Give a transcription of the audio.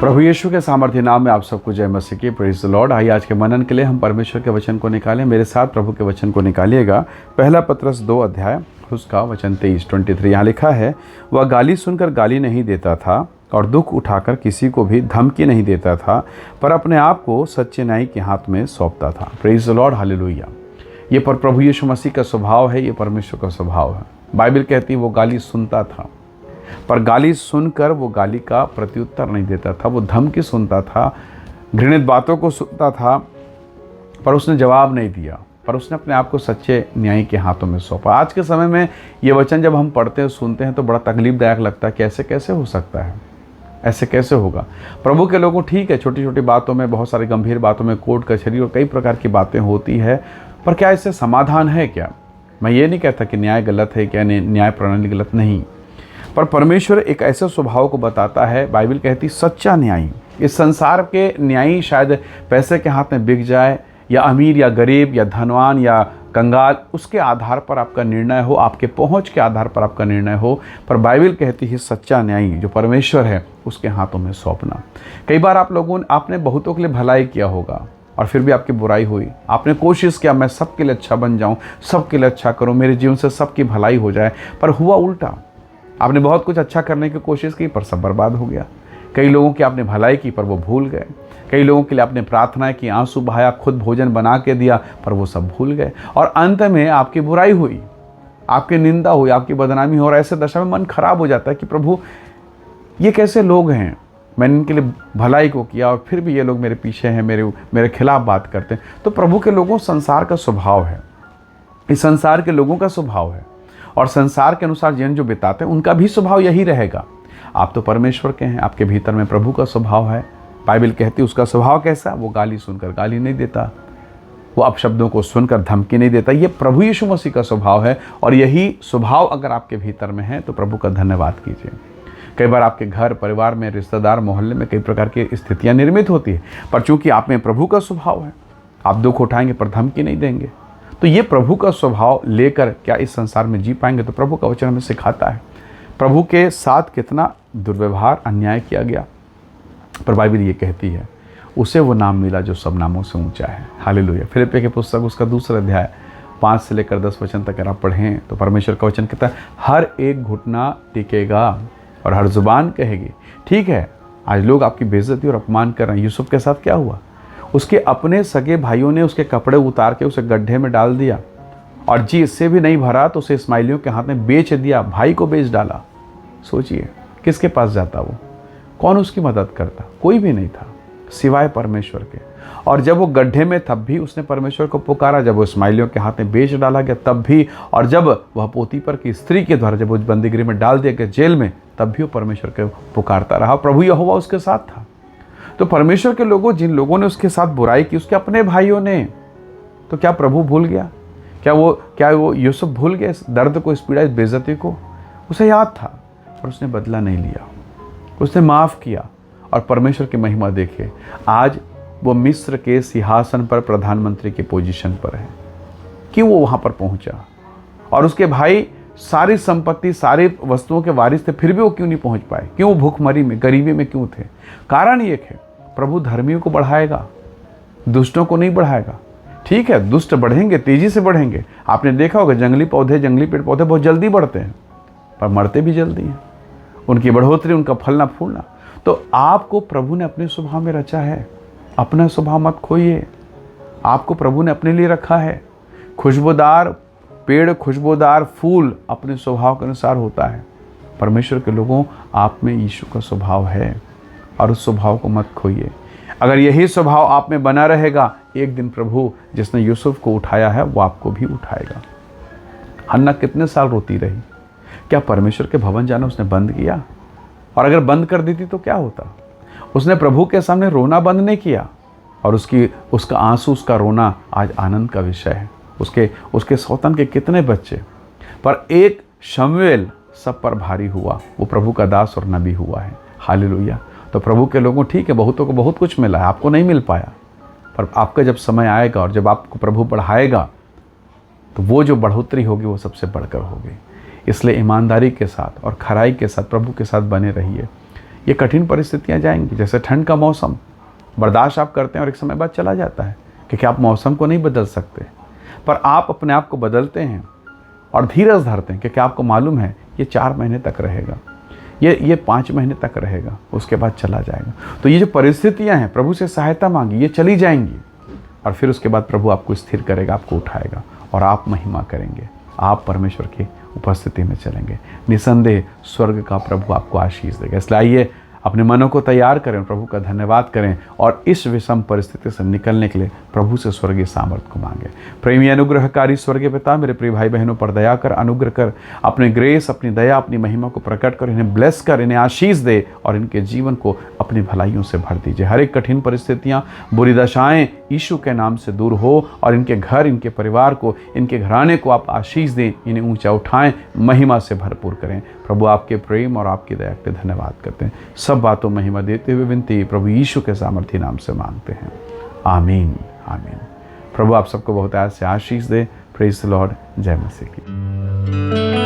प्रभु यीशु के सामर्थ्य नाम में आप सबको जय मसीह की। Praise the Lord. आइए आज के मनन के लिए हम परमेश्वर के वचन को निकालें। मेरे साथ प्रभु के वचन को निकालिएगा। पहला पत्रस 2 अध्याय उसका वचन 23 यहाँ लिखा है, वह गाली सुनकर गाली नहीं देता था और दुख उठाकर किसी को भी धमकी नहीं देता था, पर अपने आप को सच्चे न्याय के हाथ में सौंपता था। Praise the Lord, hallelujah. ये पर प्रभु यीशु मसीह का स्वभाव है, ये परमेश्वर का स्वभाव है। बाइबल कहती है वो गाली सुनता था, पर गाली सुनकर वो गाली का प्रत्युत्तर नहीं देता था। वो धमकी सुनता था, घृणित बातों को सुनता था, पर उसने जवाब नहीं दिया, पर उसने अपने आप को सच्चे न्याय के हाथों में सौंपा। आज के समय में ये वचन जब हम पढ़ते हैं, सुनते हैं तो बड़ा तकलीफदायक लगता है कि ऐसे कैसे हो सकता है, ऐसे कैसे होगा। प्रभु के लोगों, ठीक है, छोटी छोटी बातों में, बहुत सारी गंभीर बातों में कोर्ट कचहरी और कई प्रकार की बातें होती है, पर क्या इससे समाधान है क्या? मैं ये नहीं कहता कि न्याय गलत है, क्या न्याय प्रणाली गलत नहीं, पर परमेश्वर एक ऐसे स्वभाव को बताता है। बाइबल कहती सच्चा न्याय। इस संसार के न्यायी शायद पैसे के हाथ में बिक जाए, या अमीर या गरीब या धनवान या कंगाल, उसके आधार पर आपका निर्णय हो, आपके पहुंच के आधार पर आपका निर्णय हो, पर बाइबल कहती है सच्चा न्याय जो परमेश्वर है उसके हाथों में सौंपना। कई बार आपने बहुतों के लिए भलाई किया होगा और फिर भी आपकी बुराई हुई। आपने कोशिश किया मैं सबके लिए अच्छा बन जाऊं, सबके लिए अच्छा करूं, मेरे जीवन से सबकी भलाई हो जाए, पर हुआ उल्टा। आपने बहुत कुछ अच्छा करने की कोशिश की पर सब बर्बाद हो गया। कई लोगों की आपने भलाई की पर वो भूल गए। कई लोगों के लिए आपने प्रार्थना की, आंसू बहाया, खुद भोजन बना के दिया, पर वो सब भूल गए। और अंत में आपकी बुराई हुई, आपकी निंदा हुई, आपकी बदनामी हो। और ऐसे दशा में मन खराब हो जाता है कि प्रभु ये कैसे लोग हैं, मैंने इनके लिए भलाई को किया और फिर भी ये लोग मेरे पीछे हैं, मेरे खिलाफ बात करते हैं। तो प्रभु के लोगों, संसार का स्वभाव है, इस संसार के लोगों का स्वभाव है, और संसार के अनुसार जीवन जो बिताते हैं उनका भी स्वभाव यही रहेगा। आप तो परमेश्वर के हैं, आपके भीतर में प्रभु का स्वभाव है। बाइबल कहती है उसका स्वभाव कैसा? वो गाली सुनकर गाली नहीं देता, वो अपशब्दों को सुनकर धमकी नहीं देता। ये प्रभु यीशु मसीह का स्वभाव है, और यही स्वभाव अगर आपके भीतर में है तो प्रभु का धन्यवाद कीजिए। कई बार आपके घर परिवार में, रिश्तेदार, मोहल्ले में कई प्रकार की स्थितियाँ निर्मित होती है, पर चूंकि आप में प्रभु का स्वभाव है, आप दुख उठाएंगे पर धमकी नहीं देंगे। तो ये प्रभु का स्वभाव लेकर क्या इस संसार में जी पाएंगे? तो प्रभु का वचन हमें सिखाता है प्रभु के साथ कितना दुर्व्यवहार, अन्याय किया गया, पर बाइबल ये कहती है उसे वो नाम मिला जो सब नामों से ऊंचा है। हालेलुया। फिलिप्पियों की पुस्तक उसका 2 अध्याय 5 से लेकर 10 वचन तक अगर आप पढ़ें तो परमेश्वर का वचन कहता है हर एक घुटना टिकेगा और हर जुबान कहेगी। ठीक है, आज लोग आपकी बेइज्जती और अपमान कर रहे हैं। यूसुफ के साथ क्या हुआ? उसके अपने सगे भाइयों ने उसके कपड़े उतार के उसे गड्ढे में डाल दिया, और जी इससे भी नहीं भरा तो उसे इस्माइलियों के हाथ में बेच दिया, भाई को बेच डाला। सोचिए किसके पास जाता वो, कौन उसकी मदद करता? कोई भी नहीं था सिवाय परमेश्वर के। और जब वो गड्ढे में तब भी उसने परमेश्वर को पुकारा, जब वो इस्माइलियों के हाथ में बेच डाला गया तब भी, और जब वह पोतीपर की स्त्री के द्वारा जब वो बंदीगृह में डाल दिया गया जेल में, तब भी वो परमेश्वर को पुकारता रहा। प्रभु यहोवा उसके साथ था। तो परमेश्वर के लोगों, जिन लोगों ने उसके साथ बुराई की, उसके अपने भाइयों ने, तो क्या प्रभु भूल गया? क्या वो यूसुफ भूल गया इस दर्द को, इस पीड़ा, इस बेइज्जती को? उसे याद था, पर उसने बदला नहीं लिया, उसने माफ़ किया। और परमेश्वर की महिमा देखिए, आज वो मिस्र के सिंहासन पर प्रधानमंत्री की पोजीशन पर है। क्यों वो वहाँ पर पहुँचा? और उसके भाई सारी संपत्ति, सारी वस्तुओं के वारिस थे, फिर भी वो क्यों नहीं पहुँच पाए? क्यों वो भूखमरी में, गरीबी में क्यों थे? कारण एक है, प्रभु धर्मियों को बढ़ाएगा, दुष्टों को नहीं बढ़ाएगा। ठीक है, दुष्ट बढ़ेंगे, तेजी से बढ़ेंगे। आपने देखा होगा जंगली पेड़ पौधे बहुत जल्दी बढ़ते हैं, पर मरते भी जल्दी हैं। उनकी बढ़ोतरी, उनका फलना फूलना। तो आपको प्रभु ने अपने स्वभाव में रचा है, अपना स्वभाव मत खोइए। आपको प्रभु ने अपने लिए रखा है। खुशबूदार पेड़, खुशबूदार फूल अपने स्वभाव के अनुसार होता है। परमेश्वर के लोगों, आप में यीशु का स्वभाव है, और उस स्वभाव को मत खोइए। अगर यही स्वभाव आप में बना रहेगा, एक दिन प्रभु जिसने यूसुफ को उठाया है वो आपको भी उठाएगा। हन्ना कितने साल रोती रही? क्या परमेश्वर के भवन जाना उसने बंद किया? और अगर बंद कर देती तो क्या होता? उसने प्रभु के सामने रोना बंद नहीं किया, और उसका आंसू, उसका रोना आज आनंद का विषय है। उसके सौतन के कितने बच्चे, पर एक शमूएल सब पर भारी हुआ, वो प्रभु का दास और नबी हुआ है। हालेलुया। तो प्रभु के लोगों, ठीक है, बहुतों को बहुत कुछ मिला है, आपको नहीं मिल पाया, पर आपका जब समय आएगा और जब आपको प्रभु बढ़ाएगा, तो वो जो बढ़ोतरी होगी वो सबसे बढ़कर होगी। इसलिए ईमानदारी के साथ और खराई के साथ प्रभु के साथ बने रहिए। ये कठिन परिस्थितियाँ जाएंगी। जैसे ठंड का मौसम बर्दाश्त आप करते हैं और एक समय बाद चला जाता है, क्योंकि आप मौसम को नहीं बदल सकते, पर आप अपने आप को बदलते हैं और धीरज धरते हैं, क्योंकि आपको मालूम है ये 4 महीने तक रहेगा, ये 5 महीने तक रहेगा, उसके बाद चला जाएगा। तो ये जो परिस्थितियां हैं, प्रभु से सहायता मांगी, ये चली जाएंगी और फिर उसके बाद प्रभु आपको स्थिर करेगा, आपको उठाएगा और आप महिमा करेंगे, आप परमेश्वर की उपस्थिति में चलेंगे। निसंदेह स्वर्ग का प्रभु आपको आशीष देगा। इसलिए आइए अपने मनों को तैयार करें, प्रभु का धन्यवाद करें और इस विषम परिस्थिति से निकलने के लिए प्रभु से स्वर्गीय सामर्थ्य को मांगे। प्रेमी अनुग्रहकारी स्वर्गीय पिता, मेरे प्रिय भाई बहनों पर दया कर, अनुग्रह कर, अपने ग्रेस, अपनी दया, अपनी महिमा को प्रकट कर, इन्हें ब्लेस कर, इन्हें आशीष दे और इनके जीवन को अपनी भलाइयों से भर दीजिए। हर एक कठिन परिस्थितियाँ, बुरी दशाएं यीशु के नाम से दूर हो और इनके घर, इनके परिवार को, इनके घराने को आप आशीष दें, इन्हें ऊंचा उठाएं, महिमा से भरपूर करें। प्रभु आपके प्रेम और आपकी दया के धन्यवाद करते हैं। सब बातों महिमा देते हुए विनती प्रभु यीशु के सामर्थी नाम से मांगते हैं, आमीन आमीन। प्रभु आप सबको बहुत से आशीष दे। Praise the lord. जय मसीह की।